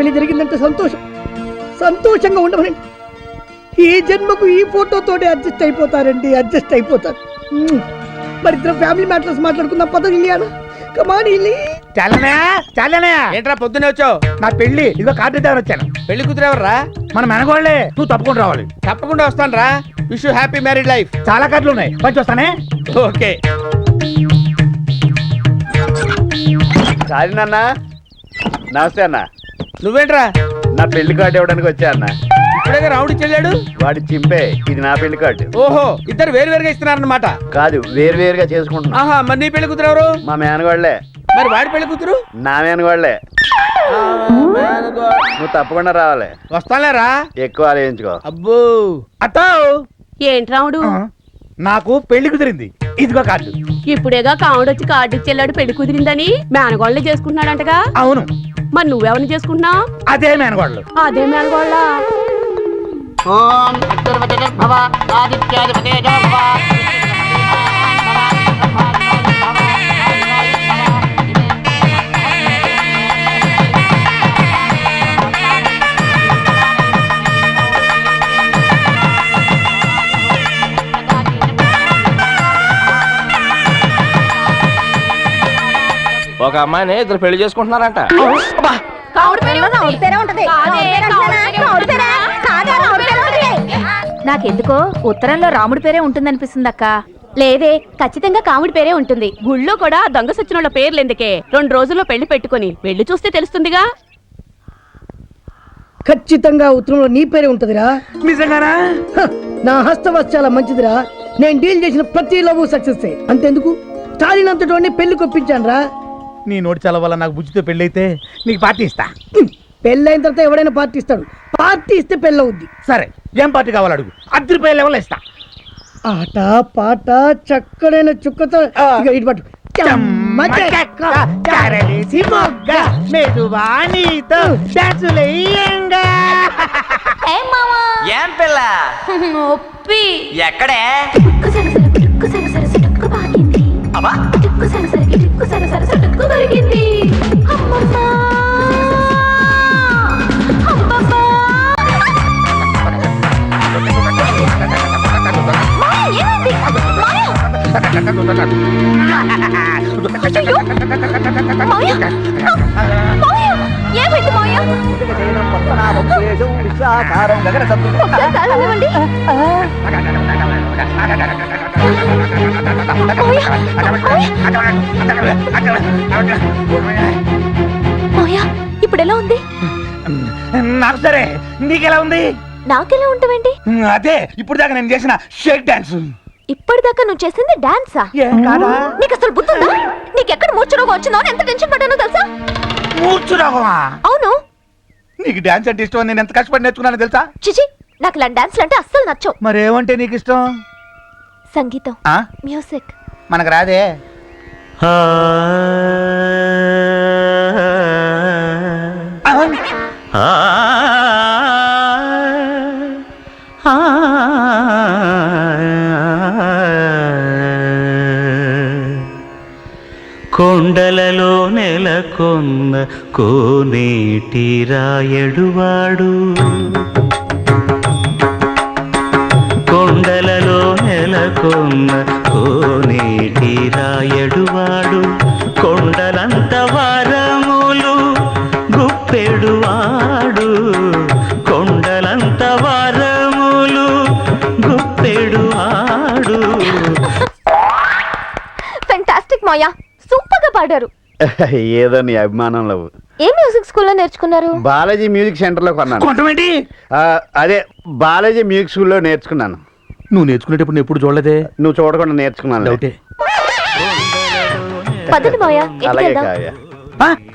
పెళ్లి జరిగిందంటే సంతోషంగా ఉండమనండి. ఈ జన్మకు ఈ ఫోటోతోనే అడ్జస్ట్ అయిపోతారు. మరి ఇద్దరు ఫ్యామిలీ మ్యాటర్స్ మాట్లాడుకుందాం పద్ధతి ఇలియానా. కమాన్ ఇలి. చాలనే ఏంట్రా పొద్దునే వచ్చావు? నా పెళ్లి ఇదిగో కార్డు ఇద్దామని వచ్చాను. పెళ్లి కూతురు ఎవర్రా? మన మెనగోళ్లే. నువ్వు తప్పకుండా రావాలి. తప్పకుండా వస్తాను రా. Wish you happy married life. చాలా కార్డులు ఉన్నాయి, పంచి వస్తానే. ఓకే. సారీ నాన్న. నమస్తే అన్న. నువ్వేంట్రా? నా పెళ్లి కార్డు ఇవ్వడానికి వచ్చా అన్న. ఇప్పుడే రావుడి చెల్లాడు. వాడి చింపే, ఇది నా పెళ్లి కార్డు. ఓహో, ఇద్దరు వేరు వేరుగా ఇస్తున్నారన్నమాట. కాదు, వేరుగా చేసుకుంటున్నా. ఆహా, మరి నీ పెళ్లి కూతురు ఎవరు? మా మేనగోళ్లే. మరి వాడి పెళ్లి కూతురు? నా మేనగోళ్లే. నువ్వు తప్పకుండా రావాలి. వస్తాలేరా. ఎక్కువ ఆలోచించుకో. అబ్బో. అత్తో. ఏంటి రాముడు? నాకు పెళ్లి కుదిరింది, ఇదిగో కార్డు. ఇప్పుడేగా కావుడొచ్చి కార్డు ఇచ్చేళ్ళాడు పెళ్లి కుదిరిందని మేనగోళ్ళని చేసుకుంటున్నాడంటగా. అవును. మరి నువ్వెవరిని చేసుకుంటున్నావు? అదే మేనగోళ్ళు. అదే మేనగోళ్ళ. ఒక అమ్మాయిని ఇద్దరు పెళ్లి చేసుకుంటున్నారంట. నాకెందుకో ఉత్తరంలో రాముడి పేరే ఉంటుందనిపిస్తుంది అక్క. లేదే, ఖచ్చితంగా కాముడి పేరే ఉంటుంది. గుళ్ళో కూడా దొంగ సచ్చినోళ్ళ పేర్లు ఎందుకే? 2 రోజుల్లో పెళ్లి పెట్టుకుని వెళ్ళి చూస్తే తెలుస్తుందిగా. ఖచ్చితంగా ఉత్తరంలో నీ పేరే ఉంటదిరా. నిజంగానా? నా హస్తవస్ చాలా మంచిదిరా. నేను డీల్ చేసిన ప్రతి లవ్ సక్సెస్. అంతెందుకు, చాలినంతటి పెళ్లి కొప్పించాను రా. నీ నోటి చాలా వల్ల నాకు బుజ్జితో పెళ్లి అయితే నీకు పార్టీ ఇస్తా. పెళ్ళైన తర్వాత ఎవడైనా పార్టీ ఇస్తాడు. పార్టీ ఇస్తే పెళ్ళవుద్ది. సరే, ఏం పార్టీ కావాలి అడుగు, 10 రూపాయల లెవెల్ ఇస్తా. ఆట పాట చక్కడైన చుక్కతో ఇటు పట్టు. ఏం పిల్ల ఎక్కడే? ఇప్పుడు ఎలా ఉంది? నాకు సరే, నీకెలా ఉంది? నాకెలా ఉంటావేంటి? అదే ఇప్పుడు దాకా నేను చేసిన షేక్ డాన్స్. ఇప్పటిదాకా నువ్వు చేసింది డాన్సా? నీకు అసలు బుద్ధి ఉందా? నీకెక్కడ మూర్ఛరోగం వచ్చిందో అని ఎంత టెన్షన్ పడ్డానో తెలుసా? మూర్ఛరోగమా? అవును. నీకు డాన్స్ అంటే ఇష్టం, నేను ఎంత కష్టపడి నేర్చుకున్నాను తెలుసా? చిచి, నాకు ఇలాంటి డాన్స్లు అంటే అస్సలు నచ్చవు. మరేమంటే నీకు ఇష్టం? సంగీతం, మ్యూజిక్. మనకు రాదే. కొండలలో నెలకొన్న కోనేటి రాయడువాడు, కొండలలో నెలకొన్న కోనేటి రాయడువాడు, కొండలంత వారములు గుప్పెడువాడు, కొండలంత వారములు గుప్పెడువాడు. ఫెంటాస్టిక్ మాయా, సూపర్ గా పాడారు. ఏదో నీ అభిమానంలో. ఏ మ్యూజిక్ స్కూల్లో నేర్చుకున్నారు? బాలాజీ మ్యూజిక్ సెంటర్ లో కొన్నాను. అదే బాలాజీ మ్యూజిక్ స్కూల్లో నేర్చుకున్నాను. నువ్వు నేర్చుకునేటప్పుడు నేను ఎప్పుడు చూడలేదే. నువ్వు చూడకుండా నేర్చుకున్నాను. డౌటే. పదండి మాయా. అలాగే కావ్య.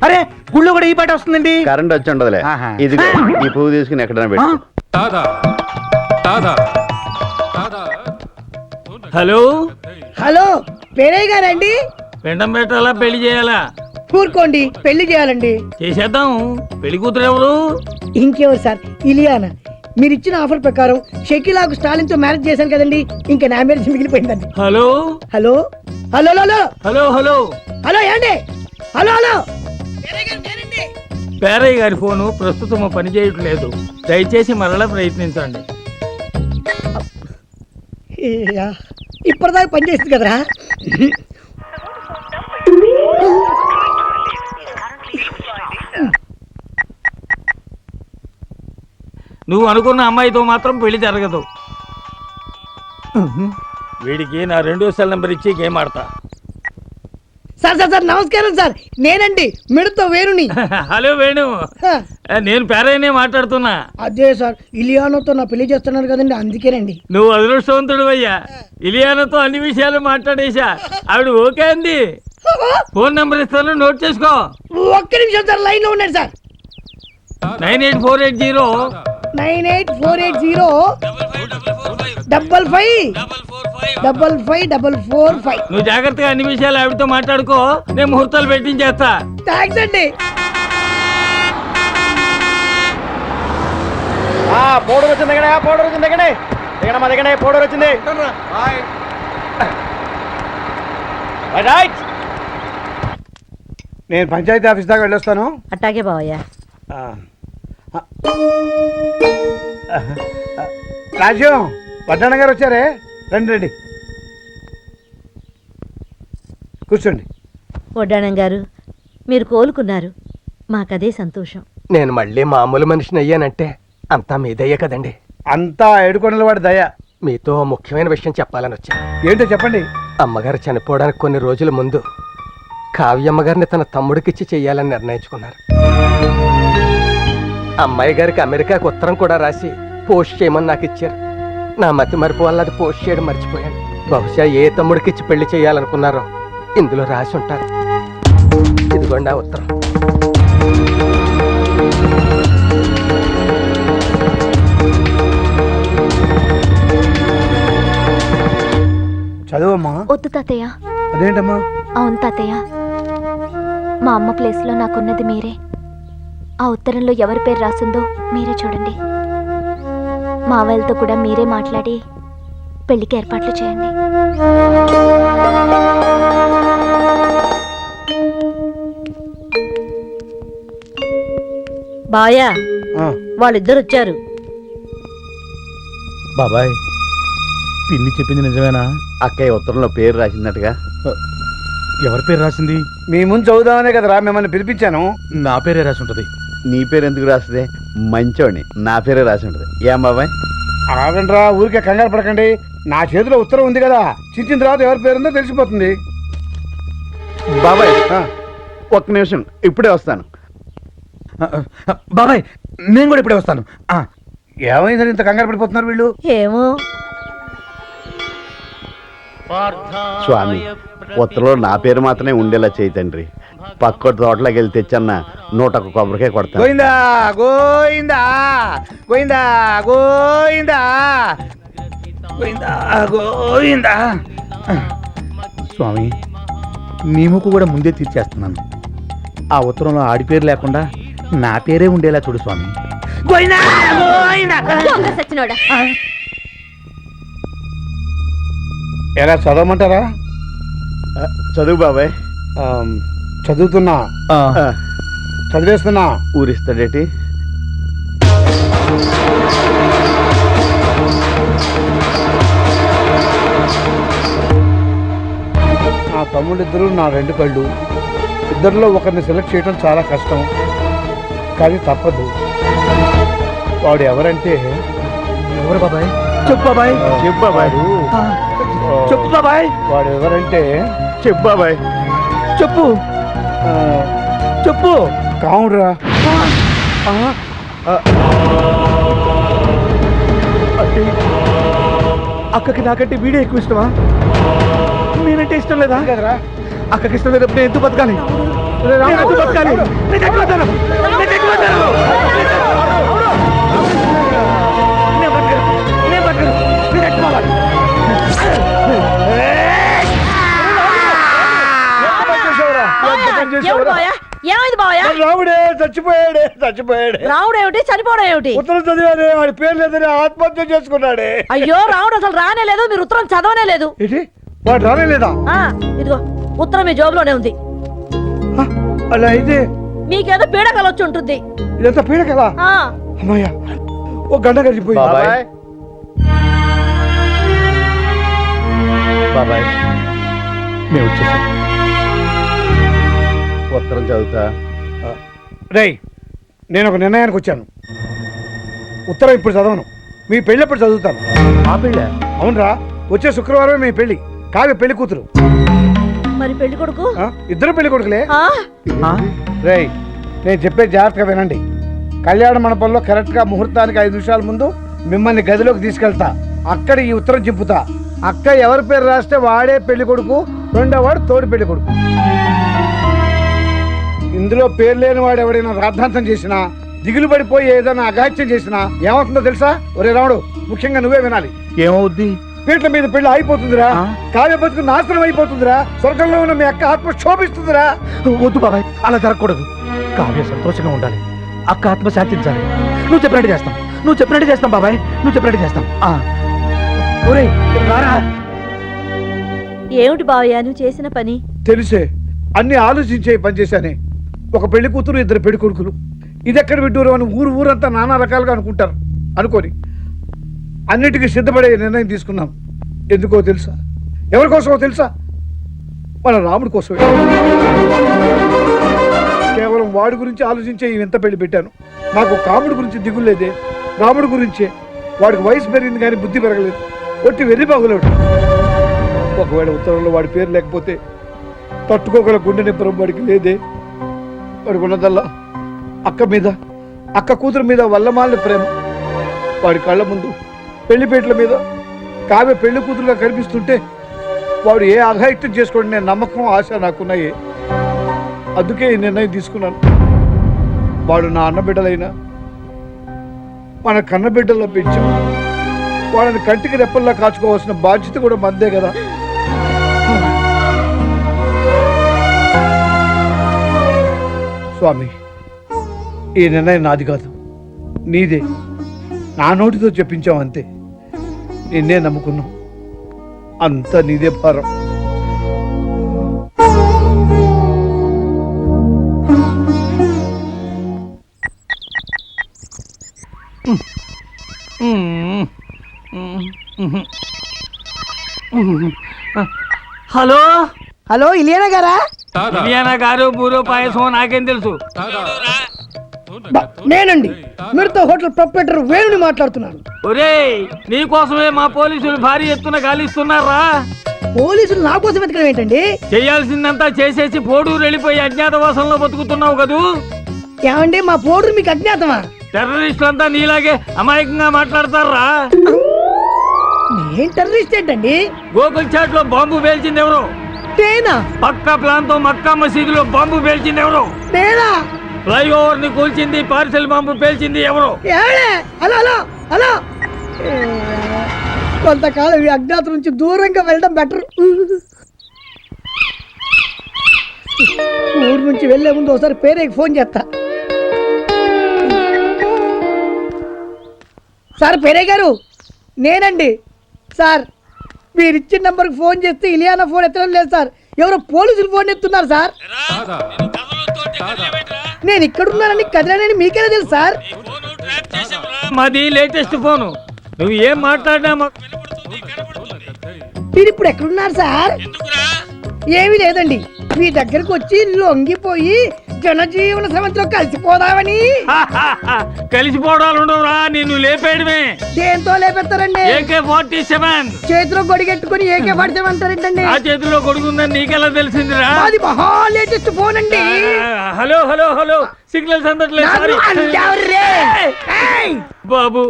అరే, గుళ్ళో కూడా ఈ పాట వస్తుందండి. కరెంట్ వచ్చి ఉండదులే. ఇదిగో ఈ పువ్వు తీసుకుని ఎక్కడైనా పెట్టు. హలో హలో, పేరయ్య గారండి? పెండం పెట్టాలా, పెళ్లి చేయాలా? కూరుకోండి, పెళ్లి చేయాలండి. చేసేద్దాం. పెళ్లి కూతురు ఎవరు? ఇంకెవరు సార్, ఇలియానా. మీరు ఇచ్చిన ఆఫర్ ప్రకారం షకీలాకు స్టాలిన్ తో మ్యారేజ్ చేశాను కదండి, ఇంకా నా మ్యారేజ్ మిగిలిపోయిందండి. Hello hello hello hello hello hello hello ఏండి? హలో హలో పేరయ్య గారి ఫోను ప్రస్తుతం పనిచేయట్లేదు. దయచేసి మరలా ప్రయత్నించండి. ఇప్పటిదాకా పని చేస్తుంది కదరా. నువ్వు అనుకున్న అమ్మాయితో మాత్రం పెళ్లి జరగదు. వీడికి నా 2వ సెల్ నెంబర్ ఇచ్చి గేమ్ ఆడతా. సార్ సార్ సార్ నమస్కారం సార్, నేనండి మిడతో వేణుని. హలో వేణు, నేను పేరయ్యనే మాట్లాడుతున్నా. అదే సార్, ఇలియానోతో నా పెళ్లి చేస్తున్నారు కదండి, అందుకేనండి. నువ్వు అదృష్టవంతుడు అయ్యా. ఇలియానతో అన్ని విషయాలు మాట్లాడేశా. ఆవిడ ఓకే అంది. ఫోన్ నెంబర్ ఇస్తాను, నోట్ చేసుకో. ఒక్క నిమిషం సార్, లైన్ లో ఉండండి సార్. 98480 98480 5555 నువ్వు జాగ్రత్తగా అన్ని విషయాలు ఆవిడతో మాట్లాడుకో. నేను ముహూర్తాలు పెట్టించేస్తా. థ్యాంక్స్ అండి. పౌడర్ వచ్చింది పౌడర్ వచ్చింది మా దగ్గర పౌడర్ వచ్చింది. నేను పంచాయతీ ఆఫీస్ దాకా వెళ్ళొస్తాను. అట్టాగే బావయ్యా. రాజ్యం వడ్డాణ గారు వచ్చారే, రండి రండి కూర్చోండి. వడ్డాణం గారు, మీరు కోలుకున్నారు, మాకదే సంతోషం. నేను మళ్ళీ మామూలు మనిషిని అయ్యానంటే అంతా మీ దయ్య కదండి. అంతా ఏడుకొండల వాడి దయ. మీతో ముఖ్యమైన విషయం చెప్పాలని వచ్చా. ఏంటో చెప్పండి. అమ్మగారు చనిపోవడానికి కొన్ని రోజుల ముందు కావ్యమ్మగారిని తన తమ్ముడికిచ్చి చెయ్యాలని నిర్ణయించుకున్నారు. అమ్మాయి గారికి అమెరికాకు ఉత్తరం కూడా రాసి పోస్ట్ చేయమని నాకు ఇచ్చారు. నా మతి మరపు వల్ల అది పోస్ట్ చేయడం మర్చిపోయాను. బహుశా ఏ తమ్ముడికిచ్చి పెళ్లి చేయాలనుకున్నారో ఇందులో రాసి ఉంటారు. ఇదిగోండి ఆ ఉత్తరం. చదువమ్మా. వద్దు తాతయ్య. అదేంటమ్మా? అవును తాతయ్య, మా అమ్మ ప్లేస్లో నాకున్నది మీరే. ఆ ఉత్తరంలో ఎవరి పేరు రాసిందో మీరే చూడండి. మావయ్యలతో కూడా మీరే మాట్లాడి పెళ్లికి ఏర్పాట్లు చేయండి. బాయా, వాళ్ళిద్దరు వచ్చారు. బాబాయ్, పిన్ని చెప్పింది నిజమేనా? అక్కయ్య ఉత్తరంలో పేరు రాసిందట్టుగా. ఎవరి పేరు రాసింది? మీ ముందు చదువుదామనే కదరా మిమ్మల్ని పిలిపించాను. నా పేరే రాసి ఉంటది. నీ పేరు ఎందుకు రాస్తుంది? మంచోని, నా పేరే రాసి ఉంటుంది. ఏం బాబాయ్? ఆగండ్రా, ఊరికే కంగారు పడకండి. నా చేతిలో ఉత్తరం ఉంది కదా, చించిన తర్వాత ఎవరి పేరుందో తెలిసిపోతుంది. బాబాయ్ ఒక్క నిమిషం, ఇప్పుడే వస్తాను. బాబాయ్, నేను కూడా ఇప్పుడే వస్తాను. ఏమైందని ఇంత కంగారు పడిపోతున్నారు వీళ్ళు? ఏమో. స్వామి, ఉత్తరంలో నా పేరు మాత్రమే ఉండేలా చేయి తండ్రి. పక్క తోటలోకి వెళ్ళి తెచ్చన్న 101 కొబ్బరికాయ కొడతాను. గోయిందా గోయిందా గోయిందా గోయిందా గోయిందా గోయిందా. స్వామి, నీ ముక్కు కూడా ముందే తీర్చేస్తున్నాను. ఆ ఉత్తరంలో ఆడి పేరు లేకుండా నా పేరే ఉండేలా చూడు స్వామి. గోయిందా గోయిందా. సచ్చినోడా, ఎలా చదవమంటారా? చదువు బాబాయ్. చదువుతున్నా, చదివేస్తున్నా. ఊరిస్తాడేటి? నా తమ్ముళ్ళిద్దరూ నా 2 కళ్ళు. ఇద్దరిలో ఒకరిని సెలెక్ట్ చేయడం చాలా కష్టం, కానీ తప్పదు. వాడు ఎవరంటే? ఎవరు బాబాయ్? చెప్పు బాబాయ్. చెప్పు బాబాయ్. చెప్పు బాబాయ్. వాడు ఎవరంటే? చెప్పు బాబాయ్. చెప్పు చెప్పు. కావురా. అక్కకి నాకంటే వీడియో ఎక్కువ ఇష్టమా? నేనంటే ఇష్టం లేదా? కదరా, అక్కకి ఇష్టం లేనప్పుడు నేను ఎందుకు బతకాలి? నేను ఎందుకు బతకాలి? నేను చచ్చిపోతాను. నేను చచ్చిపోతాను. నేను బతకను. నేను బతకను. నేను చచ్చిపోవాలి. ఏమైంది బావయ్య? రావుడే చచ్చిపోయాడే. చచ్చిపోయాడే. రావుడు ఏమిటి, చనిపోవడం ఏమిటి? ఉత్తరం చదివాడే, వాడి పేరు లేదని ఆత్మహత్య చేసుకున్నాడే. అయ్యో, రావుడు అసలు రానే లేదు, మీరు ఉత్తరం చదవనే లేదు. ఏంటి, వాడు రానేలేదా? ఇదిగో ఉత్తరం మీ జోబులోనే ఉంది. అలా అయితే మీకేదో పీడకలు వచ్చి ఉంటుంది ఇదంతా పీడ కదా ఆ, అమ్మయ్య ఓ గంట గడిచిపోయి బాబాయ్ బాబాయ్ మేము వచ్చేసాం. ఉత్తరం చదువుతా. రేయ్ నేను ఒక నిర్ణయానికి వచ్చాను. ఉత్తరం ఇప్పుడు చదవను, మీ పెళ్ళి ఎప్పుడు చదువుతాను. మా పెళ్ళ అవునరా, వచ్చే శుక్రవారమే మీ పెళ్లి. కావ్య పెళ్లి కూతురు. మరి పెళ్లి కొడుకు ఇద్దరు పెళ్లి కొడుకులే. ఆ, రేయ్ నేను చెప్పే జాగ్రత్తగా వినండి. కళ్యాణ మండపంలో కరెక్ట్గా ముహూర్తానికి 5 నిమిషాల ముందు మిమ్మల్ని గదిలోకి తీసుకెళ్తా. అక్కడ ఈ ఉత్తరం చింపుతా. అక్క ఎవరి పేరు రాస్తే వాడే పెళ్లి కొడుకు, రెండో వాడు తోడు పెళ్లి కొడుకు. ఇందులో పేరు లేని వాడు ఎవడైనా రాద్ధాంతం చేసినా, దిగులు పడిపోయి ఏదైనా అగాత్యం చేసినా ఏమవుతుందో తెలుసా? ఒరే రాముడు, ముఖ్యంగా నువ్వే వినాలి. ఏమవుద్ది? పీటల మీద పెళ్లి అయిపోతుందిరా. కావ్య బతుకు నాశనం అయిపోతుందిరా. స్వర్గంలో ఉన్న మీ అక్క ఆత్మ శోభిస్తుందిరా. వద్దు బాబాయ్, అలా జరగకూడదు. కావ్య సంతోషంగా ఉండాలి, అక్క ఆత్మ శాంతించాలి. నువ్వు చెప్పినట్టు చేస్తాం, నువ్వు చెప్పినట్టు చేస్తాం బాబాయ్, నువ్వు చెప్పినట్టు చేస్తాం. ఒరేయ్ రారా. ఏమిటి బావయ్య నువ్వు చేసిన పని? తెలిసే అన్ని ఆలోచించే పని చేశానే. ఒక పెళ్లి కూతురు, 2 పెళ్లి కొడుకులు. ఇది ఎక్కడ విడ్డూరు అని ఊరంతా నానా రకాలుగా అనుకుంటారు. అనుకోని అన్నిటికీ సిద్ధపడే నిర్ణయం తీసుకున్నాం. ఎందుకో తెలుసా? ఎవరి కోసమో తెలుసా? మన రాముడి కోసమే. కేవలం వాడి గురించి ఆలోచించే ఈ వింత పెళ్లి పెట్టాను. నాకు కాముడి గురించి దిగులేదే, రాముడి గురించే. వాడికి వయసు పెరిగింది కానీ బుద్ధి పెరగలేదు. ఒట్టి వెర్రి బాగులేడు. ఒకవేళ ఉత్తరంలో వాడి పేరు లేకపోతే తట్టుకోగల గుండె నింపరం వాడికి లేదే. వాడికి ఉన్నదల్లా అక్క మీద, అక్క కూతురు మీద వల్లమాలిన ప్రేమ. వాడి కళ్ళ ముందు పెళ్లిపేటల మీద కావ్య పెళ్లి కూతురుగా కనిపిస్తుంటే వాడు ఏ అఘాయిత్యం చేసుకోండి నేను నమ్మకం, ఆశ నాకున్నాయి. అందుకే ఈ నిర్ణయం తీసుకున్నాను. వాడు నా అన్నబిడ్డలైనా మన కన్నబిడ్డల్లో పెంచాం. వాళ్ళని కంటికి రెప్పల్లా కాచుకోవాల్సిన బాధ్యత కూడా మందే కదా. స్వామి, ఈ నిర్ణయం నాది కాదు, నీదే. నా నోటితో చెప్పించావు అంతే. నిన్నే నమ్ముకున్నావు, అంతా నీదే భారం. హలో హలో ఇలియానా గారా? ఇలియానా గారు బూరో పాయసం నాకేం తెలుసు. నేనండి, మిడత హోటల్ ప్రొపరేటర్ వేణుని మాట్లాడుతున్నాను. ఒరేయ్ నీకోసమే మా పోలీసులు భారీ ఎత్తున గాలిస్తున్నారా. పోలీసులు నా కోసం వెతకడం ఏంటండి? చేయాల్సిందంతా చేసేసి పోడూరు వెళ్ళిపోయి అజ్ఞాతవాసంలో బతుకుతున్నావు కదూ. ఏమండి మా పోడు మీకు అజ్ఞాతమా? టెర్రరిస్టులంతా నీలాగే అమాయకంగా మాట్లాడతారా. నేను టెర్రరిస్ట్ ఏంటండి? గోకుల్ చాట్ లో బాంబు పేల్చింది ఎవరు? నేనా? పక్కా ప్లాన్ తో మక్కా మసీదులో బాంబు పేల్చింది ఎవరు? నేనా? ఫ్లైఓవర్ ని కూల్చింది, పార్సెల్ బాంబు పేల్చింది ఎవరు? ఏడే? హలో హలో హలో, కొంతకాలం ఈ అజ్ఞాతం నుంచి దూరంగా వెళ్ళడం బెటర్. ఊరు నుంచి వెళ్లే ముందు ఒకసారి పేరేకి ఫోన్ చేస్తా. సార్ పేరే గారు, నేనండి సార్. మీరు ఇచ్చిన నంబర్కి ఫోన్ చేస్తే ఇలియానా ఫోన్ ఎత్తడం లేదు సార్. ఎవరో పోలీసులు ఫోన్ ఎత్తున్నారు సార్. నేను ఇక్కడున్నానని కదిలేనని మీకేనా తెలుసు సార్? మాది లేటెస్ట్ ఫోను. నువ్వు ఏం మాట్లాడినా మీరు ఇప్పుడు ఎక్కడున్నారు సార్? ఏమీ లేదండి, మీ దగ్గరకు వచ్చి లొంగిపోయి జనజీవన సమంతిలో కలిసిపోదామని. కలిసిపోవడాలు ఉండవురా, నిన్ను లేపేయడమే. దేంతో లేపెత్తారండి? AK-47 చేతిలో గొడిగెట్టుకుని AK-47 అంటారేంటండి? ఆ చేతిలో కొడుకుందని నీకెలా తెలిసిందిరా? అది మహా లేటెస్ట్ ఫోన్ అండి. హలో హలో హలో, సిగ్నల్స్ అందట్లేదు. నన్ను అంటావుర్రే. ఏయ్! బాబు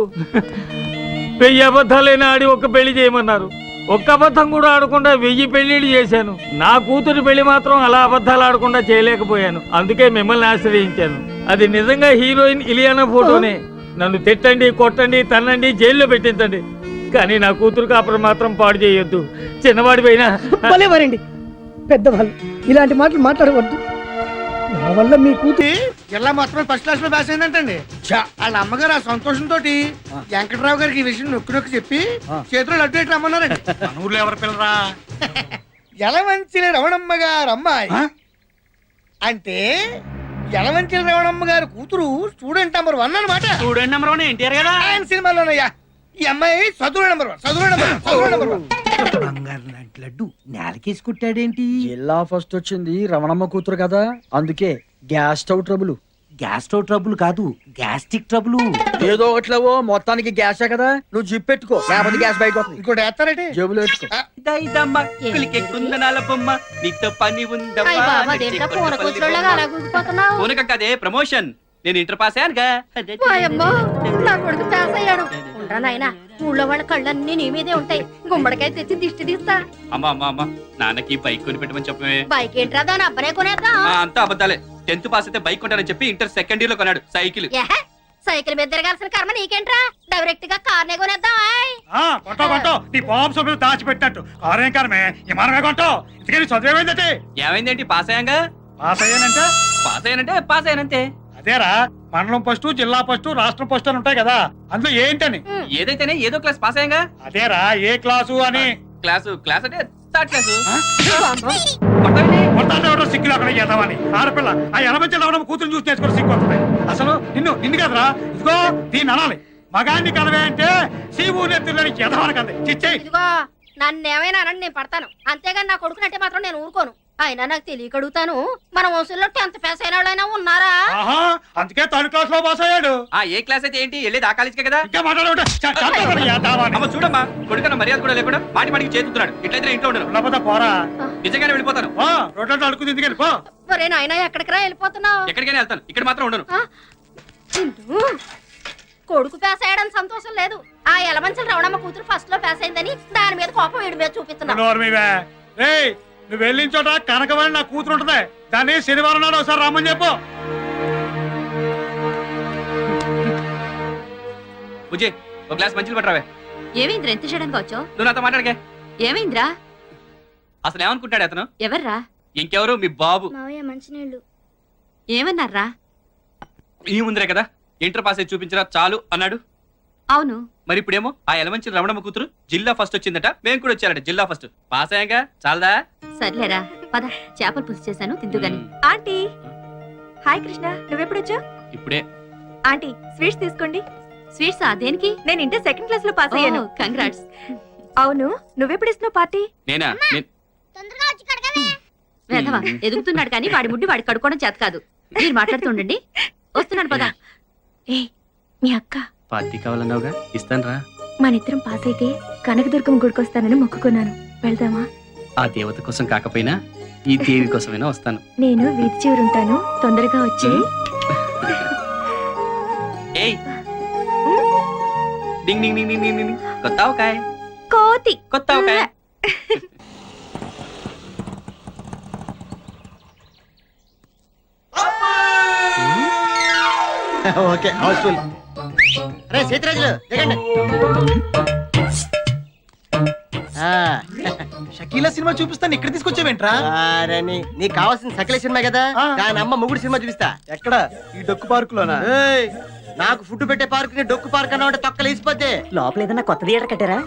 1000 అబద్ధాలైనా ఆడి ఒక్క పెళ్లి చేయమన్నారు. ఒక్క అబద్ధం కూడా ఆడకుండా 1000 పెళ్లిళ్ళు చేశాను. నా కూతురు పెళ్లి మాత్రం అలా అబద్ధాలు ఆడకుండా చేయలేకపోయాను. అందుకే మిమ్మల్ని ఆశ్రయించాను. అది నిజంగా హీరోయిన్ ఇలియానా ఫోటోనే. నన్ను తిట్టండి, కొట్టండి, తన్నండి, జైల్లో పెట్టించండి, కానీ నా కూతురు కాపురం మాత్రం పాడు చేయొద్దు. చిన్నవాడి పైన భలేవారండి పెద్దవాళ్ళు, ఇలాంటి మాటలు మాట్లాడవద్దు. నా వల్ల మీ కూతురు జిల్లా మొత్తం ఫస్ట్ క్లాస్ లో పాస్ అయిందంటండి. వాళ్ళ అమ్మగారు ఆ సంతోషంతో వెంకట్రావు గారికి ఈ విషయం నొక్కి నొక్కి చెప్పి చేతిలో లడ్డు పెట్టి రమ్మన్నారండి. మన ఊర్లో ఎవరు పిల్లరా? యలమంచిలి రమణమ్మ గారు అమ్మాయి. అంటే యలమంచిల రమణమ్మ గారి కూతురు స్టూడెంట్ నెంబర్ 1 అన్నమాట. స్టూడెంట్ నెంబర్ 1 ఎన్టీఆర్ కదా. ఆయన సినిమాలోనయ్యా. ఈ అమ్మాయి చదువు నెంబర్ 1, చదువు నెంబర్ 1, చదువు నెంబర్ 1. బంగారు లాంటి లడ్డు నేలకేసి కుట్టాడేంటి? జిల్లా ఫస్ట్ వచ్చింది రమణమ్మ కూతురు కదా, అందుకే gas stove trouble. Gas stove trouble కాదు, గ్యాస్ట్రిక్ ట్రబుల్. ఏదో ఒకట్లేవో మొత్తానికి గ్యాసే కదా, నువ్వు జిప్ పెట్టుకో, లేకపోతే గ్యాస్ బయట వస్తుంది. ఇంకోటి వేస్తారంటే జేబులో పెట్టుకో. కుందనాల బొమ్మ నీతో పని కదే ప్రమోషన్. నేను ఇంటర్ పాస్ అయ్యానుగా. నా కొడుకు పాస్ అయ్యాడు. ఉండరా నాయనా, ఊళ్ళో వాళ్ళ కళ్ళన్నీ నీ మీదే ఉంటాయి. గుమ్మడికాయ తెచ్చి దిష్టి తీస్తా. అమ్మా అమ్మా అమ్మా, నాన్నకి బైక్ కొని పెట్టమని చెప్పమే. బైక్ ఏంట్రా, దాని అబ్బరే కొనేద్దా. అంతా అబద్ధాలే. 10th పాస్ అయితే బైక్ కొంటానని చెప్పి ఇంటర్ సెకండ్ ఇయర్ లో కొన్నాడు సైకిల్. సైకిల్ మీద తిరగాల్సిన కర్మ నీకేంట్రా, డైరెక్ట్ గా కార్నే కొనేద్దాం. నీ పాంప్స్ మీద దాచిపెట్టినట్టు కారేం కారమే విమానమే కొంటావు. ఇంతకీ చదివేమైందంటే? ఏమైందేంటి? పాస్ అయ్యాంగా. పాస్ అయ్యానంటే పాస్ అయ్యానంతే. అదేరా, మండలం ఫస్ట్, జిల్లా ఫస్ట్, రాష్ట్రం ఫస్ట్ అని ఉంటాయి కదా, అందులో ఏంటని? ఏదైతేనే ఏదో క్లాస్ పాస్ అయ్యాంగా. అదేరా, ఏ క్లాసు అని. క్లాస్ అంటే థర్డ్ క్లాసు. సిగ్గులు అక్కడ చేద్దామని ఆడపిల్ల ఆ ఎలమంచి రావడం కూతురు చూసి నేర్చుకుని సిగ్గు వస్తుంది. అసలు నిన్ను కదరా, ఇదిగో దీన్ని అనాలి. మగాన్ని కదవే అంటే సీవు నెత్తులని చేద్దామని కదా. చిచ్చేయి. ఇదిగో నన్నేమైనా అనండి, నేను పడతాను. అంతేగాని నా కొడుకునంటే మాత్రం నేను ఊరుకోను. అయినా నాకు తెలియక అడుగుతాను, మన వంశంలో 10th పాస్ అయిన వాళ్ళైనా ఉన్నారా? అందుకే 3rd క్లాస్ లో పాస్ అయ్యాడు. ఏ క్లాస్ అయితే ఏంటి, వెళ్ళేది ఆ కాలేజీకే కదా. ఇంకా మాట్లాడే చూడమ్మా, కొడుకన్న మర్యాద కూడా లేకుండా మాటి మాటికి చేతున్నాడు. ఇట్లయితే ఇంట్లో ఉండను. పోరా, నిజంగానే వెళ్ళిపోతాను. రోడ్లలో అడుగుతుంది ఎందుకని పో. ఒరే నాయనా, ఎక్కడికి వెళ్ళిపోతున్నావు? ఎక్కడికైనా వెళ్తాను, ఇక్కడ మాత్రం ఉండను. కొడుకు పాస్ అయ్యాడని సంతోషం లేదు. ఆ ఎలమంచల రవణమ్మ కూతురు ఫస్ట్ లో పాస్ అయిందని దాని మీద కోపం వీడి మీద చూపిస్తున్నావు. నువ్వు వెళ్ళిన చోట కనకమని నా కూతురు ఉంటది, దాన్ని శనివారం నాడు ఒకసారి రమ్మని చెప్పు. బుజ్జి, ఒక గ్లాస్ మంచిలు పట్టరావే. ఏమైందిరా, ఎంత చేయడానికి వచ్చావు? నువ్వు నాతో మాట్లాడకే. ఏమైందిరా? అసలు ఏమనుకుంటాడు అతను? ఎవర్రా? ఇంకెవరు, మీ బాబు. మంచినీళ్ళు ఏమన్నారా? ఈ ముందరే కదా ఇంటర్ పాస్ అయి చూపించరా చాలు అన్నాడు. అవును. మరి ఇప్పుడేమో ఆ ఎలమంచి రమణమ్మ కూతురు జిల్లా ఫస్ట్ వచ్చిందట, మేము కూడా వచ్చారట జిల్లా ఫస్ట్. పాస్ అయ్యాక చాలదా? సర్లేరా, పద, చేపల పులుసు చేశాను, తిందుగాని. ఆంటీ హాయ్ కృష్ణ, నువ్వెప్పుడొచ్చా? ఇప్పుడే. ఆంటీ స్వీట్స్ తీసుకోండి. స్వీట్స్ దేనికి? నేను ఇంటర్ సెకండ్ క్లాస్ లో పాస్ అయ్యాను. కంగ్రాట్స్. అవును, నువ్వెప్పుడు ఇస్తున్నావు పార్టీ? నేనా? వేధవా, ఎదుగుతున్నాడు కానీ వాడి ముడ్డి వాడి కడుక్కోవడం చేత కాదు. మీరు మాట్లాడుతుండండి, వస్తున్నాడు పద. ఏ మీ అక్క పార్టీ కావాలన్నావుగా, ఇస్తాను రా. మనిద్దరం పాస్ అయితే కనకదుర్గం గుడికొస్తానని మొక్కుకున్నాను, వెళ్దామా? ఆ దేవత కోసం కాకపోయినా ఈ దేవి కోసమైనా వస్తాను. నేను వీధి చివరుంటాను, తొందరగా వచ్చే. ఏయ్, డింగ్ డింగ్ డింగ్ డింగ్ డింగ్. కొత్త ఆవకాయ. కోతి. కొత్త ఆవకాయ. Okay, Housefull. రే సీతరాజులు దిగండి. షకీలా సినిమా చూపిస్తాను, ఇక్కడ తీసుకొచ్చావేంట్రా? నీకు కావాల్సిన సకల సినిమా కదా, దాని అమ్మ మొగుడు సినిమా చూపిస్తా. ఎక్కడ? ఈ డొక్కు పార్క్ లోనా? నాకు ఫుడ్ పెట్టే పార్క్ ని డొక్కు పార్క్ అన్నా ఉంటే తొక్కలు వేసిపోతే. లోపల ఏదన్నా కొత్త థియేటర్ కట్టారా?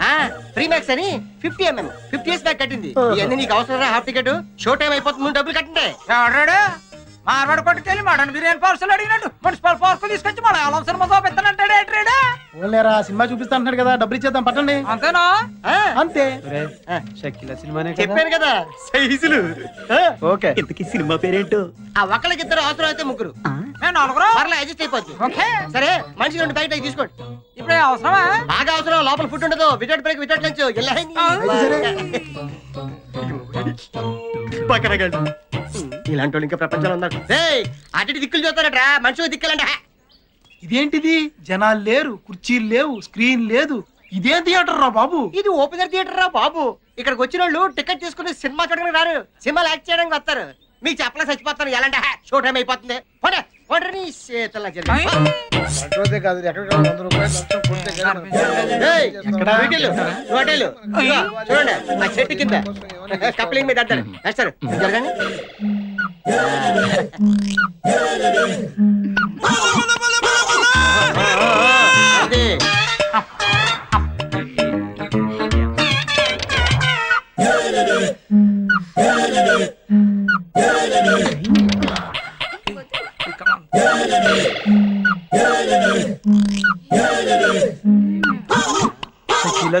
ఫ్రీ మ్యాక్స్ అని 50 years బ్యాక్ కట్టింది. ఇవన్నీ నీకు అవసరం. హాఫ్ టికెట్ షో టైం అయిపోతుంది, నువ్వు డబ్బులు కట్టండి. మార్వాడ కొట్టుకెళ్ళి మటన్ బిర్యానీ పార్సల్ అడిగినట్టు మున్సిపల్ పార్సల్ తీసుకొచ్చి మన ఆలం సినిమా చూపిస్తానంటాడే ట్రేడా. ఓన్లేరా, సినిమా చూపిస్తా అంటున్నాడు కదా, డబ్బులు ఇచ్చేద్దాం, పట్టండి. అంతేనా? అంతే. షకీలా సినిమానే చెప్పాను కదా సైజులు. ఓకే. ఇంతకీ సినిమా పేరేంటో? ఆ ఒక్కళ్ళకి ఇద్దరు, అవసరం అయితే ముగ్గురు. మేము నలుగురు. పర్లే, అడ్జస్ట్ అయిపోద్ది. సరే, మనిషి 2 ప్యాకెట్ తీసుకోండి. ఇప్పుడు అవసరమా? బాగా అవసరం. లోపల ఫుడ్ ఉండదు, వితౌట్ బ్రేక్ వితౌట్ లంచ్. ఇలాంటి వాళ్ళు ఇంకా ప్రపంచంలో ఉన్నారు. అటు దిక్కులు చూస్తారట్రా, మనుషులు దిక్కులంట. ఇదేంటిది? జనాలు లేరు, కుర్చీలు లేవు, స్క్రీన్ లేదు, ఇదేం థియేటర్ రా బాబు? ఇది ఓపెనర్ థియేటర్ రా బాబు. ఇక్కడికి వచ్చిన వాళ్ళు టికెట్ తీసుకుని సినిమా చూడడానికి రారు, సినిమాలు యాక్ట్ చేయడానికి వస్తారు. మీకు చెప్పలే చచ్చిపోతాను. ఎలాంటి షో టైం అయిపోతుంది. కాదు, ఎక్కడ 100 రూపాయలు చూడండి, ఆ చెట్టు కింద కప్లింగ్ మీద అంటారు. సరే జరగండి.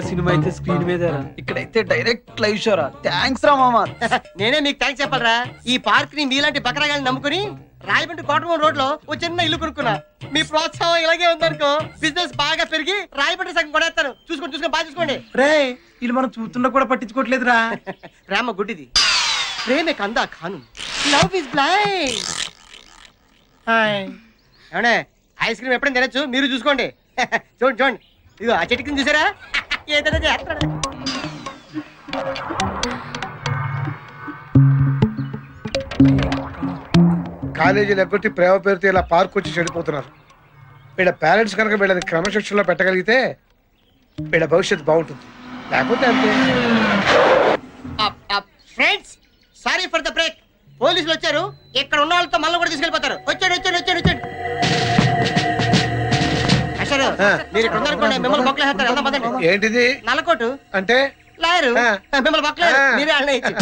సినిమా అయితే స్క్రీన్ మీద ఇక్కడైతే డైరెక్ట్ లైవ్ షోరా. థ్యాంక్స్ రా మామ. నేనే మీకు థ్యాంక్స్ చెప్పాలరా. ఈ పార్క్ ని మీలాంటి బకరాగాన్ని నమ్ముకుని రాయబండి కోటమూరు రోడ్ లో ఓ చిన్న ఇల్లు కొనుక్కున్నా. మీ ప్రోత్సాహం ఇలాగే ఉందనుకో బిజినెస్ బాగా పెరిగి రాయబండి సగం కొనేస్తాను. చూసుకోండి బాగా చూసుకోండి. రే వీళ్ళు మనం చూస్తున్నా కూడా పట్టించుకోవట్లేదురా. ప్రేమ గుడ్డిది, ప్రేమే కందా ఖాను, లవ్ ఇస్ బ్లైండ్. ఏమండే ఐస్ క్రీమ్ ఎప్పుడైనా తినచ్చు, మీరు చూసుకోండి. చూడండి ఇదిగో ఆ చెట్టు కింద చూసారా, ఏదైనా చేస్తాడు. కాలేజీలు ఎగ్గొట్టి ప్రేమ పేరుతో ఇలా పార్క్ వచ్చి చెడిపోతున్నారు. వీళ్ళ పేరెంట్స్ కనుక వీళ్ళని క్రమశిక్షణలో పెట్టగలిగితే వీళ్ళ భవిష్యత్తు బాగుంటుంది. లేకపోతే అంతే. Friends sorry for the break. పోలీసులు వచ్చారు, ఇక్కడ ఉన్న వాళ్ళతో మళ్ళీ కూడా తీసుకెళ్ళిపోతారు. వచ్చాడు. అసలు మీరు ఇక్కడ ఉన్నారనుకోండి, మిమ్మల్ని బొక్కలేస్తారు. వెళ్దాం పదండి. ఏంటిది నల్లకోటు అంటే? లాయరు మిమ్మల్ని బొక్కలేరు, మీరే అన్న ఇచ్చి.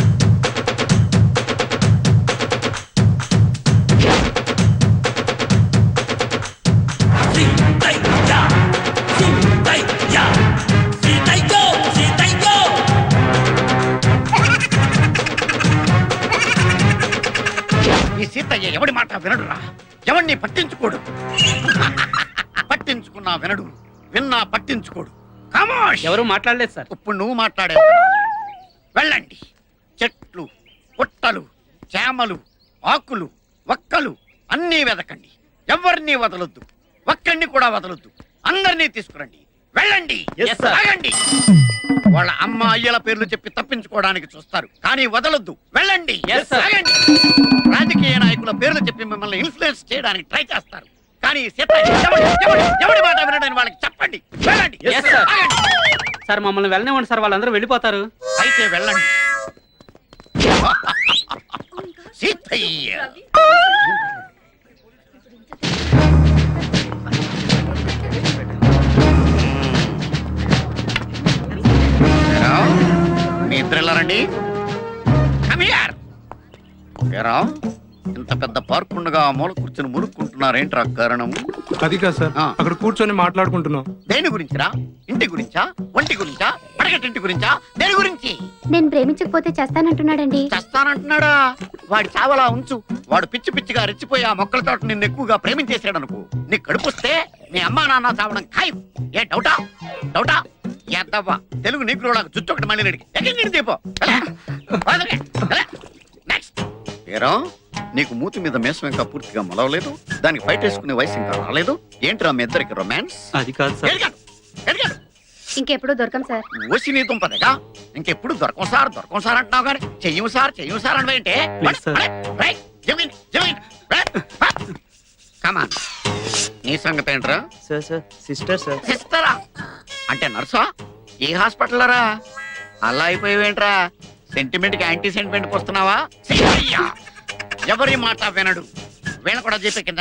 ఈ సీతయ్య ఎవడి మాట వినడురా, ఎవడిని పట్టించుకోడు. పట్టించుకున్నా వినడు, విన్నా పట్టించుకోడు. ఖమోష్. ఎవరు మాట్లాడలేదు సార్. ఇప్పుడు నువ్వు మాట్లాడావు. వెళ్ళండి. చెట్లు, పుట్టలు, చేమలు, ఆకులు, ఒక్కలు అన్నీ వెదకండి. ఎవరిని వదలొద్దు, ఒక్కడిని కూడా వదలొద్దు. అందరినీ తీసుకురండి. వెళ్ళండి. ఆగండి. వాళ్ళ అమ్మ అయ్యల పేర్లు చెప్పి తప్పించుకోవడానికి చూస్తారు, కానీ వదలొద్దు. వెళ్ళండి. ఆగండి. రాజకీయ నాయకుల పేర్లు చెప్పి మిమ్మల్ని ఇన్ఫ్లుయెన్స్ చేయడానికి ట్రై చేస్తారు, కానీ ఎవడి మాట వినడని వాళ్ళకి చెప్పండి. వెళ్ళండి. ఆగండి. సార్ మమ్మల్ని వెళ్ళనివ్వండి సార్, వాళ్ళందరూ వెళ్ళిపోతారు. అయితే వెళ్ళండి. సీతయ్య మీ ఇద్దరు వెళ్ళారండి. ఇంత పెద్ద పార్క్ ఉండగా మూల కూర్చొని మురుక్కుంటున్నారేంట్రా కారణం? అది కాదు సార్, అక్కడ కూర్చొని మాట్లాడుకుంటున్నాం. దేని గురించిరా? ఇంటి గురించా, ఒంటి గురించా, పడగటింటి గురించా, దేని గురించి? నేను ప్రేమించకపోతే చేస్తానంటున్నాడండి. చేస్తానంటున్నాడా? వాడి చావలా ఉంచు. వాడు పిచ్చి పిచ్చిగా రెచ్చిపోయి ఆ మొక్కల తోట నిన్ను ఎక్కువగా ప్రేమించేసాడు అనుకో, నీ కడుపుస్తే నీ అమ్మా నాన్న చావడం ఖాయం. ఏ డౌటా? ఎద్దవ్వా తెలుగు నీకులోకి జుట్టు ఒకటి మళ్ళీ ఎక్కడి దీపో. నెక్స్ట్ ఏరా, నీకు మూతి మీద మేసం ఇంకా పూర్తిగా మొలవలేదు, దానికి బయట వేసుకునే వయసు ఇంకా రాలేదు. ఏంట్రా మీ ఇద్దరికి రొమాన్స్? అది కాదు సార్. ఎడిగాడు ఇంకెప్పుడు దొరకం సార్. ఓసి నీ దుంపదేగా, ఇంకెప్పుడు దొరకం సార్ అంటున్నావు కానీ చెయ్యము సార్ అంటే కమాన్. నీ సంగతి ఏంట్రా? Sir sister sir. సిస్టరా అంటే నర్సా? ఏ హాస్పిటల్ రా? అలా అయిపోయావేంట్రా? సెంటిమెంట్ కి యాంటీ సెంటిమెంట్ వస్తున్నావా? ఎవరి మాట వినడు. వీళ్ళ కూడా చెప్పే కింద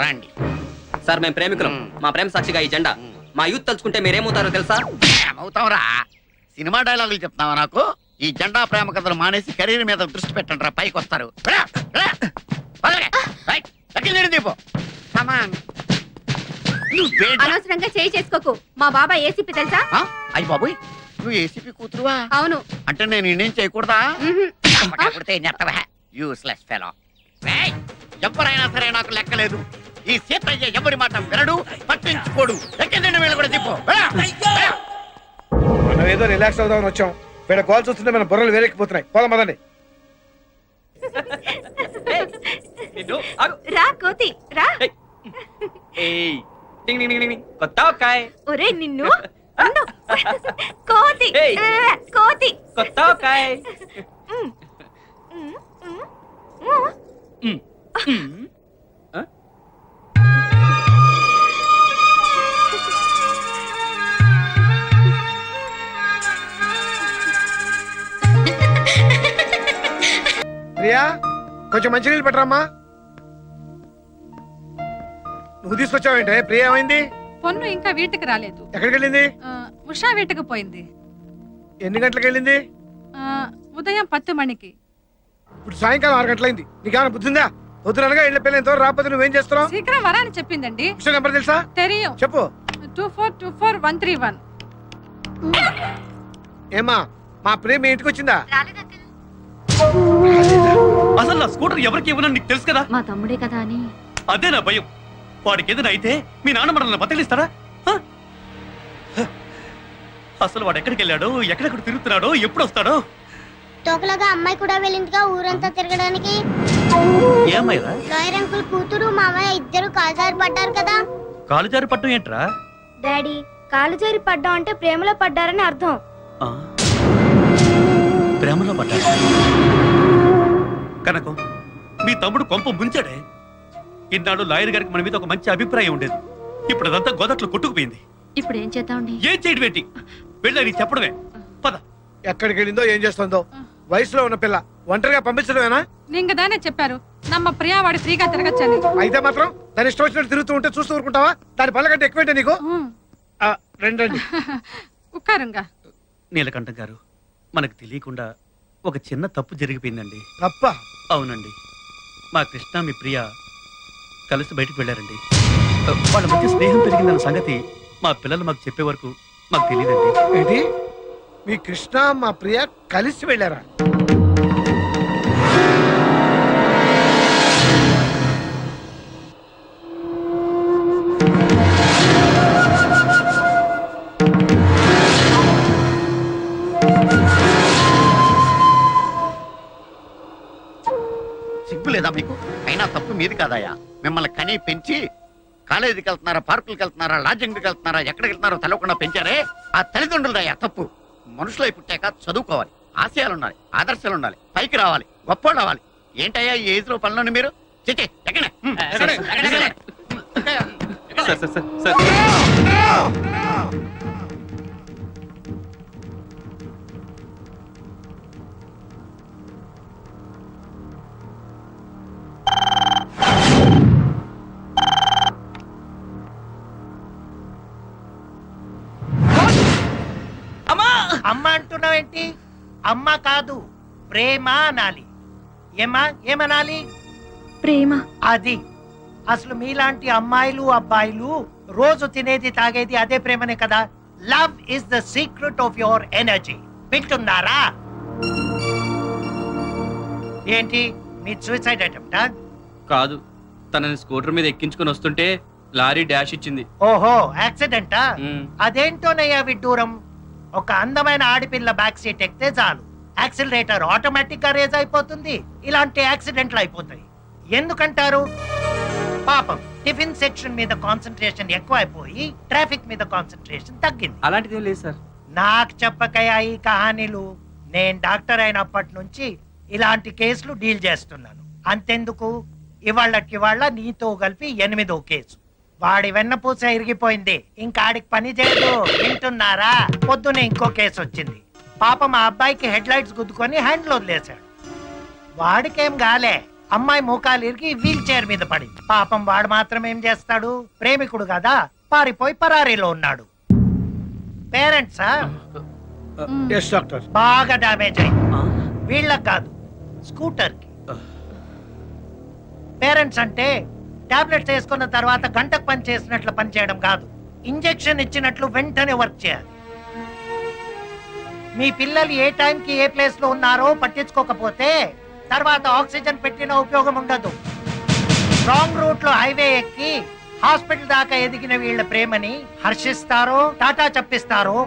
రండి. సార్ మేము ప్రేమికులం. మా ప్రేమ సాక్షిగా ఈ జెండా. మా యూత్ తలుచుకుంటే మీరేమవుతారో తెలుసా? ఏమవుతావురా? సినిమా డైలాగులు చెప్తున్నావా నాకు? ఈ జెండా ప్రేమ కథలు మానేసి కెరీర్ మీద దృష్టి పెట్టండి రా, పైకి వస్తారు. అనవసరంగా చేయి చేసుకోకు. మా బాబా ఏసీపీ తెలుసా? అయ్యి బాబోయ్, నువ్వు ఏసీపీ కూతురువా? అవును. అంటే నేను ఇండియం చేయకూడదా? Useless fellow. ఎవరైనా సరే నాకు లెక్కలేదు. ఈ సీతయ్య ఎవరి మాట వినడు, పట్టించుకోడు. ఎక్కడైనా వీళ్ళు కూడా చెప్పు. మనం ఏదో రిలాక్స్ అవుదామని వచ్చాం, వీళ్ళ కాల్ చూస్తుంటే మన బుర్రలు వేరెక్కిపోతున్నాయి. పోదాం పదండి. రా కోతి రా. కొత్త ఒరే నిన్ను కోతి కోతి కొత్త ప్రియా, కొంచెం మంచినీళ్ళు పెట్టరామ్మా. నువ్వు తీసుకొచ్చావేంటే? ప్రియా ఏమైంది? పొన్ను ఇంకా వీటికి రాలేదు. ఎక్కడికి వెళ్ళింది? ఉషా వీటికి పోయింది. ఎన్ని గంటలకు వెళ్ళింది? ఉదయం 10 మణికి. ఇప్పుడు సాయంకాలం 6 గంటలైంది. నీకేమైనా బుద్ధిందా? వద్దునగా ఇళ్ళ పిల్లలు ఇంతవరకు రాకపోతే నువ్వేం చేస్తున్నావు? శీఘ్రం వరాని చెప్పిందండి. విషయం నెంబర్ తెలుసా? తెలియం. చెప్పు. 2424131. ఏమా మా ప్రేమ ఇంటికి వచ్చిందా? అసలు నా స్కూటర్ ఎవరికి ఇవ్వనని నీకు తెలుసు కదా. మా తమ్ముడే కదా అని. అదే నా భయం. వాడికి ఏదైనా అయితే మీ నాన్న మనల్ని బతలిస్తారా? అసలు వాడు ఎక్కడికి వెళ్ళాడో, ఎక్కడెక్కడ తిరుగుతున్నాడో, ఎప్పుడు వస్తాడో? తోకలాగా అమ్మాయి కూడా వెళ్ళిందిగా ఊరంతా తిరగడానికి. ఏమైనా లాయర్ అంకుల్ కూతురు మామయ్య ఇద్దరు కాలుజారి పడ్డారు కదా. కాలు జారి పట్టం ఏంట్రా? డాడీ, కాలుజారి పడ్డం అంటే ప్రేమలో పడ్డారని అర్థం. ప్రేమలో పడ్డాడు కనకం. మీ తమ్ముడు కొంప ముంచాడే. ఇన్నాడు లాయర్ గారికి మన మీద ఒక మంచి అభిప్రాయం ఉండేది. ఇప్పుడు అదంతా గోదట్లో కొట్టుకుపోయింది. ఇప్పుడు ఏం చేద్దామండి? ఏం చేయడం ఏంటి? వెళ్ళని చెప్పడమే. పద. ఎక్కడికి వెళ్ళిందో ఏం చేస్తుందో. వయసులో ఉన్న పిల్ల ఒంటరిగా పంపించడమేనా? நீங்க தானே చెప్పారు నమ్మ ప్రియా వాడి ఫ్రీగా తిరగచ్చని. అయితే మాత్రం దాని ఇష్టం వచ్చినట్టు తిరుగుతూ ఉంటే చూస్తూ ఊరుకుంటావా? దాని పళ్ళ కంటే ఎక్కువేంటే నీకు? రండి. ఉక్కారుంగా. నీలకంఠం గారు, మనకు తెలియకుండా ఒక చిన్న తప్పు జరిగిపోయిందండి. తప్ప? అవునండి. మా కృష్ణ మీ ప్రియ కలిసి బయటకు వెళ్ళారండి. వాళ్ళ మధ్య స్నేహం పెరిగిందన్న సంగతి మా పిల్లలు మాకు చెప్పే వరకు మాకు తెలియదండి. ఏంటి? మీ కృష్ణ మా ప్రియ కలిసి వెళ్ళారా? సిగ్గు లేదా మీకు? అయినా తప్పు మీది కాదయ్యా. మిమ్మల్ని కనీ పెంచి కాలేజీకి వెళ్తున్నారా, పార్కులకు వెళ్తున్నారా, లాడ్జింగ్కి వెళ్తున్నారా, ఎక్కడికి వెళ్తున్నారో తెలవకుండా పెంచారే ఆ తల్లిదండ్రులదయ్యా తప్పు. మనుషులు పుట్టాక చదువుకోవాలి, ఆశయాలు ఉండాలి, ఆదర్శాలు ఉండాలి, పైకి రావాలి, గొప్ప రావాలి. ఏంటయ్యా ఈ ఏజ్ లో పనులను మీరు? చిచ్చి ఎక్కడ అమ్మ అంటున్నావేంటి? అమ్మ కాదు, ప్రేమ అనాలి. ఏమనాలి? ప్రేమ. అది అసలు మీలాంటి అమ్మాయిలు అబ్బాయిలు రోజు తినేది తాగేది అదే ప్రేమనే కదా. Love is the secret of your energy. వింటున్నారా? ఏంటి మీ సూసైడ్ అటెంప్టా? కాదు, తనని స్కూటర్ మీద ఎక్కించుకొని వస్తుంటే లారీ డాష్ ఇచ్చింది. ఓహో, యాక్సిడెంటా? అదేంటోనయ్యా విడ్డూరం. ఒక అందమైన ఆడపిల్ల బ్యాక్ సీట్ ఎక్కితే చాలు, యాక్సిలరేటర్ ఆటోమేటిక్ గా రేజ్ అయిపోతుంది. ఇలాంటి యాక్సిడెంట్లు అయిపోతాయి. ఎందుకంటారు? పాపం టిఫిన్ సెక్షన్ మీద కాన్సన్ట్రేషన్ ఎక్కువ అయిపోయి ట్రాఫిక్ మీద కాన్సన్ట్రేషన్ తగ్గింది. అలాంటిది లేదు సార్. నాకు చెప్పకయా ఈ కహానీలు. నేను డాక్టర్ అయినప్పటి నుంచి ఇలాంటి కేసులు డీల్ చేస్తున్నాను. అంతెందుకు, ఇవాళ్ళ నీతో కలిపి 8వ కేసు. వాడి వెన్నపూస ఇరిగిపోయింది, ఇంకా ఆడికి పని చేయదు. వింటున్నారా? పొద్దునే ఇంకో కేసు వచ్చింది. పాపం మా అబ్బాయికి హెడ్ లైట్స్ గుద్దుకొని హ్యాండ్లో వదిలేశాడు. వాడికేం గాలే, అమ్మాయి మోకాలు ఇరిగి వీల్ చైర్ మీద పడింది. పాపం వాడు మాత్రం ఏం చేస్తాడు? ప్రేమికుడు కదా, పారిపోయి పరారీలో ఉన్నాడు. పేరెంట్సా? బాగా డామేజ్ అయింది. వీళ్ళకి కాదు, స్కూటర్ కి. పేరెంట్స్ అంటే టాబ్లెట్స్ వేసుకున్న తర్వాత గంటకు పని చేసినట్లు పని చేయడం కాదు, ఇంజెక్షన్ ఇచ్చినట్లు వెంటనే వర్క్ చేయాలి. మీ పిల్లలు ఏ టైంకి ఏ ప్లేస్ లో ఉన్నారో పట్టించుకోకపోతే తర్వాత ఆక్సిజన్ పెట్టిన ఉపయోగం ఉండదు. రాంగ్ రూట్ లో హైవే ఎక్కి హాస్పిటల్ దాకా ఎదిగిన వీళ్ళ ప్రేమని హర్షిస్తారో టాటా చెప్పిస్తారో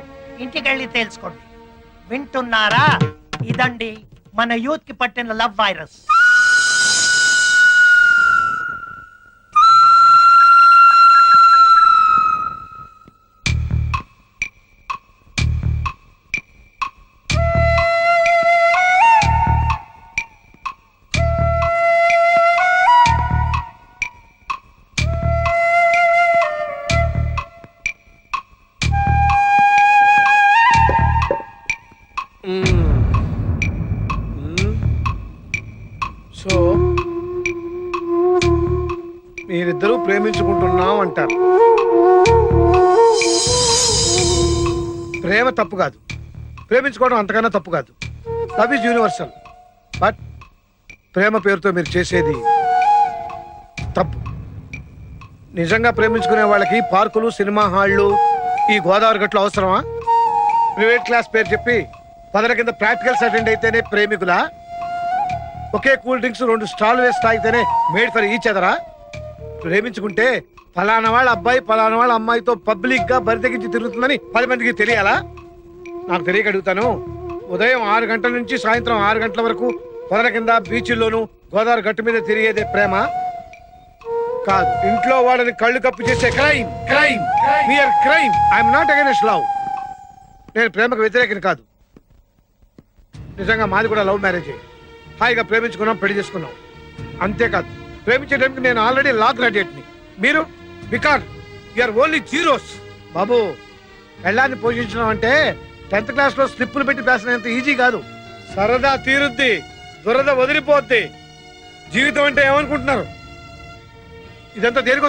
ఇంటికెళ్ళి తెలుసుకోండి. వింటున్నారా? ఇదండి మన యూత్ కి పట్టిన లవ్ వైరస్. సో మీరిద్దరూ ప్రేమించుకుంటున్నాం అంటారు. ప్రేమ తప్పు కాదు, ప్రేమించుకోవడం అంతకన్నా తప్పు కాదు. Love is universal. బట్ ప్రేమ పేరుతో మీరు చేసేది తప్పు. నిజంగా ప్రేమించుకునే వాళ్ళకి పార్కులు, సినిమా హాళ్ళు, ఈ గోదావరి గట్లు అవసరమా? ప్రైవేట్ క్లాస్ పేరు చెప్పి పదల కింద ప్రాక్టికల్స్ అటెండ్ అయితేనే ప్రేమికులా? ఒకే కూల్ డ్రింక్స్ 2 స్టాల్ వేసి తాగితేనే మేడ్ ఫర్ ఈచ్ అదరా? ప్రేమించుకుంటే ఫలానా వాళ్ళ అబ్బాయి ఫలానా వాళ్ళ అమ్మాయితో పబ్లిక్ గా బరి తెగించి తిరుగుతుందని 10 మందికి తెలియాలా? నాకు తెలియక అడుగుతాను. ఉదయం 6 గంటల నుంచి సాయంత్రం 6 గంటల వరకు పొదల కింద బీచ్ల్లోనూ గోదావరి గట్టు మీద తిరిగేదే ప్రేమ కాదు. ఇంట్లో వాళ్ళని కళ్ళు కప్పు చేసే crime. Crime mere crime. I'm not against love. నేను ప్రేమకు వ్యతిరేకం కాదు. నిజంగా మాది కూడా లవ్ మ్యారేజ్. హాయిగా ప్రేమించుకున్నాం, పెళ్లి చేసుకున్నాం. అంతేకాదు, ప్రేమించే టైంకి నేను ఆల్రెడీ లా గ్రాడ్యుయేట్ని. మీరు బికాస్ యూఆర్ ఓన్లీ జీరోస్. బాబు, పెళ్ళాన్ని పోషించడం అంటే 10th క్లాస్ లో స్లిప్పులు పెట్టి పేసినంత ఈజీ కాదు. సరదా తీరుద్ది, దురద వదిలిపోద్ది. జీవితం అంటే ఏమనుకుంటున్నారు? ఇదంతా దేనికోసం?